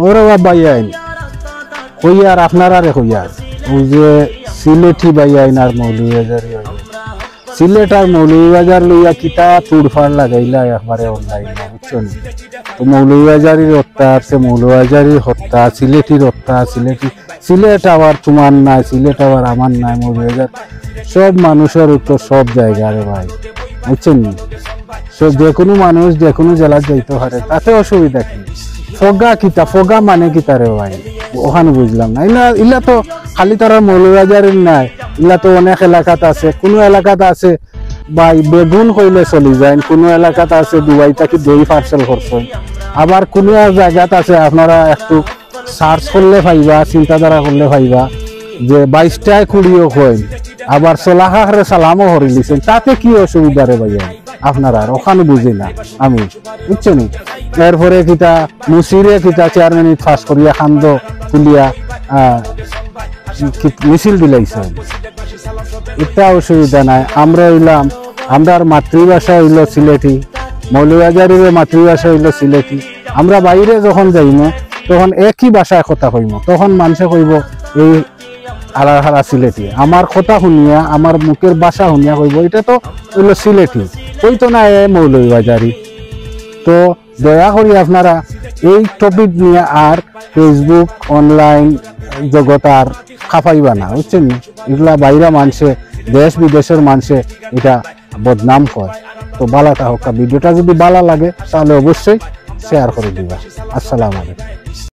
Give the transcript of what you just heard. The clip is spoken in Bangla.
ওর বাইয়াইন হইয়ার আপনারা রে হইয়ার ওই যে সিলেটি বাইয়াইন আর মৌলভীবাজারি সিলেট আর মৌলভীবাজার লইয়া কিতা তুড়ফাড় লাগাইলা একবারে অনলাইন বুঝছেন। তো মৌলভীবাজারির হত্যা আছে, মৌলভীবাজারির হত্যা, সিলেটির হত্যা, সিলেট আবার তোমার নাই, সিলেট আবার আমার নাই, মৌলভীবাজার সব মানুষের উত্তর সব জায়গায় ভাই বুঝছেন। সব যে কোনো মানুষ যে কোনো জেলার যাইতে পারে, তাতে অসুবিধা কি। ফগা কিতা, ফগা মানে কিতা রে ভাই ওখানে বুঝলাম না। ইলা তো খালি তারা মৌলভীবাজারের নাই, ইলা তো অনেক এলাকাত আছে। কোনো এলাকাত আছে ভাই বেগুন কইলে চলি যায়, কোনো এলাকাত আছে দুবাই থেকে দই পার্সেল করছেন, আবার কোনো জায়গাত আছে আপনারা একটু সার্চ করলে পাইবা, চিন্তাধারা করলে পাইবা যে 22টায় কুড়িও কইন, আবার সোলাহারে সালামও হরি লিছেন, তাতে কি অসুবিধা রে ভাইয়া আপনারা ওখানে বুঝি না আমি বুঝছেন। এরপরে কিতা মুসিরে কিতা 4 মিনিট ফাঁস করিয়া খান্দ তুলিয়া মিছিল দিলাইছেন, এটা অসুবিধা নাই। আমরা হইলাম, আমার মাতৃভাষা হইল সিলেটি, মৌলভীবাজারের মাতৃভাষা হইল সিলেটি। আমরা বাইরে যখন যাইম তখন একই ভাষায় কথা কইম, তখন মানুষে কইব এই হারা হারা সিলেটি। আমার কথা শুনিয়া, আমার মুখের ভাষা শুনিয়া কইব এটা তো হইল সিলেটি, কইতো না এ মৌলভীবাজারি। তো দয়া করি আপনারা এই টপিক নিয়ে আর ফেসবুক অনলাইন জগৎ আর খাপাইবা না বুঝছেন। এগুলা বাইরা মানুষে, দেশ বিদেশের মানুষে এটা বদনাম করে। তো বালা থাকা ভিডিওটা যদি ভালো লাগে তাহলে অবশ্যই শেয়ার করে দিবা। আসসালামু আলাইকুম।